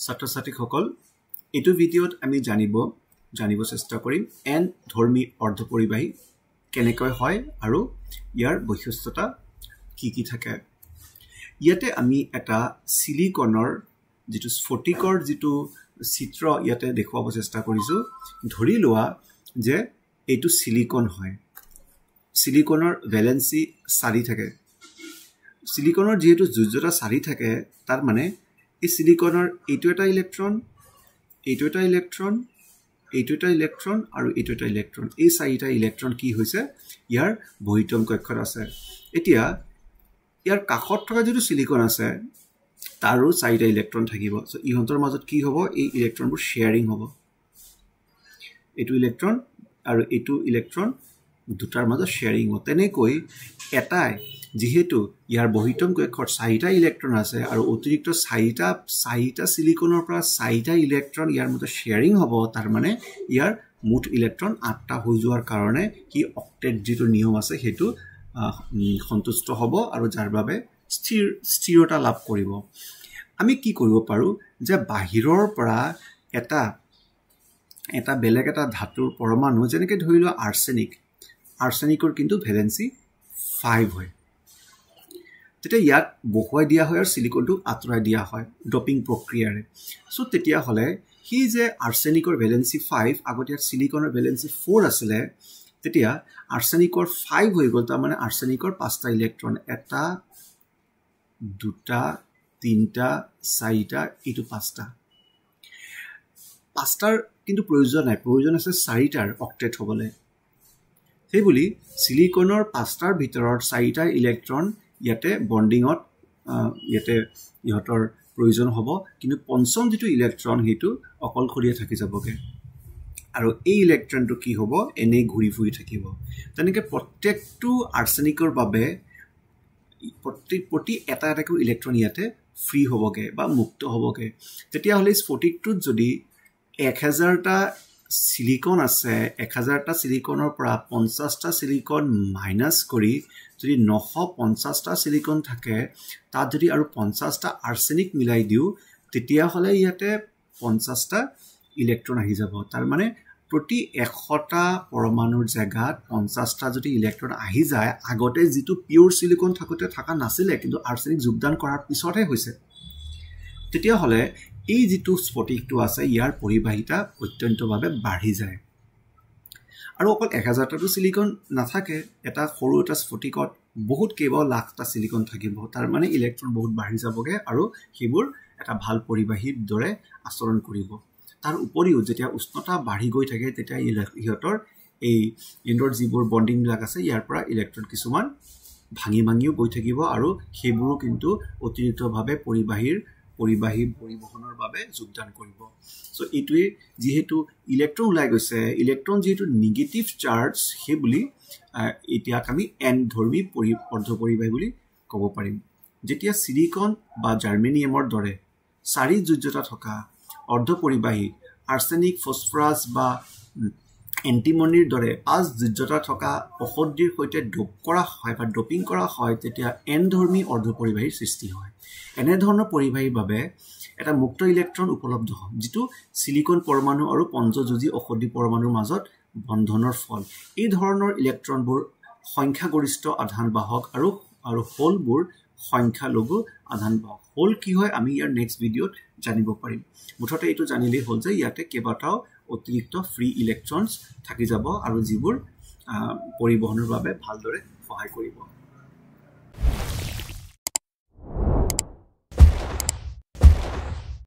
ছাত্ৰ-ছাত্ৰীসকল এইটো ভিডিঅ'ত আমি জানিব চেষ্টা কৰিম এন ধৰ্মী অৰ্ধপৰিবাহী কেনেকৈ হয় আৰু ইয়াৰ বৈশিষ্ট্যতা কি থাকে ইয়াতে আমি এটা সিলিকনৰ যেটো স্ফটিকৰ যেটো চিত্ৰ ইয়াতে দেখুৱাব চেষ্টা কৰিছো ধৰি লোৱা যে এইটো সিলিকন হয় সিলিকনৰ ভ্যালেন্সি 4 থাকে সিলিকনৰ যেটো যোজ্যতা 4 থাকে তাৰ মানে এই সিলিকনৰ এইটো এটা ইলেক্ট্ৰন এইটো এটা ইলেক্ট্ৰন এইটো এটা ইলেক্ট্ৰন আৰু এইটো এটা ইলেক্ট্ৰন এই চাৰিটা ইলেক্ট্ৰন কি হৈছে ইয়াৰ বহিতম কক্ষত আছে এতিয়া ইয়াৰ কাষত থকা যেটো সিলিকন আছে তাৰো চাৰিটা ইলেক্ট্ৰন থাকিব সো ইহঁতৰ মাজত কি হ'ব এই ইলেক্ট্ৰনবোৰ শেয়াৰিং হ'ব এইটো ইলেক্ট্ৰন আৰু এইটো ইলেক্ট্ৰন দুটাৰ মাজত শেয়াৰিং হ'ব তেনেকৈ এটাই যেহেতু ইয়াৰ বহিতম কক্ষত চাৰিটা ইলেক্ট্ৰন আছে আৰু অতিৰিক্ত চাৰিটা সিলিকনৰ পৰা চাৰিটা ইলেক্ট্ৰন ইয়াৰ মতে শেয়াৰিং হ'ব তাৰ মানে ইয়াৰ মুঠ ইলেক্ট্ৰন 8টা হৈ যোৱাৰ কাৰণে কি অক্টেট যেটো নিয়ম আছে হেতু সন্তুষ্ট হ'ব আৰু যাৰ বাবে স্থিৰতা লাভ কৰিব আমি কি কৰিব পাৰো যে বাহিৰৰ পৰা এটা বেলেগ এটা ধাতুৰ পৰমাণু যেনেকৈ ধৰিলো আৰ্ছেনিকৰ কিন্তু ভ্যালেন্সি 5 হয় তেতিয়া ইয়াত বহুৱাই দিয়া হয় আৰু সিলিকনটো আঁতৰাই দিয়া হয় ডপিং প্ৰক্ৰিয়াৰে সো তেতিয়া হলে হি যে আৰ্ছেনিকৰ ভ্যালেন্সি 5 আগতে সিলিকনৰ ভ্যালেন্সি 4 আছিল তেতিয়া আৰ্ছেনিকৰ 5 হৈ গল তাৰ মানে আৰ্ছেনিকৰ 5টা ইলেক্ট্ৰন এটা দুটা তিনটা চাৰিটা এটো পাঁচটাৰ কিন্তু প্ৰয়োজন নাই প্ৰয়োজন আছে চাৰিটাৰ অক্টেট হ'বলে সেইবুলি সিলিকনৰ 5টাৰ ভিতৰত চাৰিটা ইলেক্ট্ৰন ইয়াতে বন্ডিংত ইয়াতে ইহতৰ প্ৰয়োজন হ'ব কিন্তু পঞ্চম যেটো ইলেক্ট্ৰন হেতু অকলখৰিয়া থাকি যাবগে আৰু এই ইলেক্ট্ৰনটো কি হ'ব এনে ঘূৰি ফুৰি থাকিব তেনেকে প্ৰত্যেকটো আৰ্ছেনিকৰ বাবে প্ৰতি এটা ইলেক্ট্ৰন ইয়াতে ফ্ৰী হ'বগে বা মুক্ত হ'বগে তেতিয়া হলে স্ফটিকটোত যদি 1000টা সিলিকন আছে 1000টা সিলিকনৰ পৰা 50টা সিলিকন মাইনাস কৰি যদি 950টা সিলিকন থাকে তাত যদি আৰু 50টা আৰ্ছেনিক মিলাই দিও তেতিয়া হলে ইয়াতে 50টা ইলেক্ট্ৰন আহি যাব তাৰ মানে প্ৰতি 100টা পৰমাণুৰ জায়গাত 50টা যদি ইলেক্ট্ৰন আহি যায় আগতে যেটো পিওৰ সিলিকন থাকা নাছিলে কিন্তু আৰ্ছেনিক যোগদান কৰাৰ পিছতহে হৈছে তেতিয়া হলে এই যেটো স্ফটিকটো আছে ইয়াৰ পৰিবাহিতা অত্যন্তভাৱে বাঢ়ি যায় আৰু অকল 1000টাটো সিলিকন নাথাকে এটা সৰু এটা স্ফটিকত বহুত কেইবা লাখটা সিলিকন থাকিব তাৰ মানে ইলেক্ট্ৰন বহুত বাঢ়ি যাবগে আৰু হেবোৰ এটা ভাল পৰিবাহীৰ দৰে আচৰণ কৰিব তাৰ উপৰিও যেতিয়া উষ্ণতা বাঢ়ি গৈ থাকে তেতিয়া ইহতৰ এই ইনডৰ যিবোৰ বন্ডিং বিলাক আছে ইয়াৰ পৰা ইলেক্ট্ৰন কিছুমান ভাঙিও গৈ থাকিব আৰু হেবোৰো কিন্তু অতিৰিক্তভাৱে পৰিবাহী পৰিবহনৰ বাবে যোগদান কৰিব সো এটোৱে যেহেতু ইলেক্ট্ৰন ওলাই গৈছে ইলেক্ট্ৰন যেহেতু নেগেটিভ চাৰ্জ হে বুলি এতিয়াক আমি এন ধৰ্মী অৰ্ধপৰিবাহী বুলি ক'ব পাৰিম যেতিয়া সিলিকন বা জাৰ্মেনিয়ামৰ দৰে 4 যোজ্যতা থকা অৰ্ধপৰিবাহী আৰ্ছেনিক ফসফৰাছ বা এন্টিমনিৰ দৰে 5 যোজ্যতা থকা ঔষধিৰ সৈতে ডোপ কৰা হয় বা ডোপিং কৰা হয় তেতিয়া এন ধৰ্মী অৰ্ধপৰিবাহীৰ সৃষ্টি হয় এনে ধৰণৰ পৰিবাহীৰ বাবে এটা মুক্ত ইলেক্ট্ৰন উপলব্ধ হয় যেটো সিলিকন পৰমাণু আৰু পঞ্চযোজী ঔষধি পৰমাণুৰ মাজত বন্ধনৰ ফল এই ধৰণৰ ইলেক্ট্ৰনবোৰ সংখ্যাগৰিষ্ঠ আধান বাহক আৰু হোলবোৰ সংখ্যালঘু আধান বাহক হোল কি হয় আমি ইয়াৰ নেক্সট ভিডিঅত জানিব পাৰিম মুঠতে এটো জানিলে হ'ল যে ইয়াতে কেবাটাও অতিৰিক্ত ফ্ৰী ইলেক্ট্ৰনছ থাকি যাব আৰু যিবোৰ পৰিবহনৰ বাবে ভালদৰে সহায় কৰিব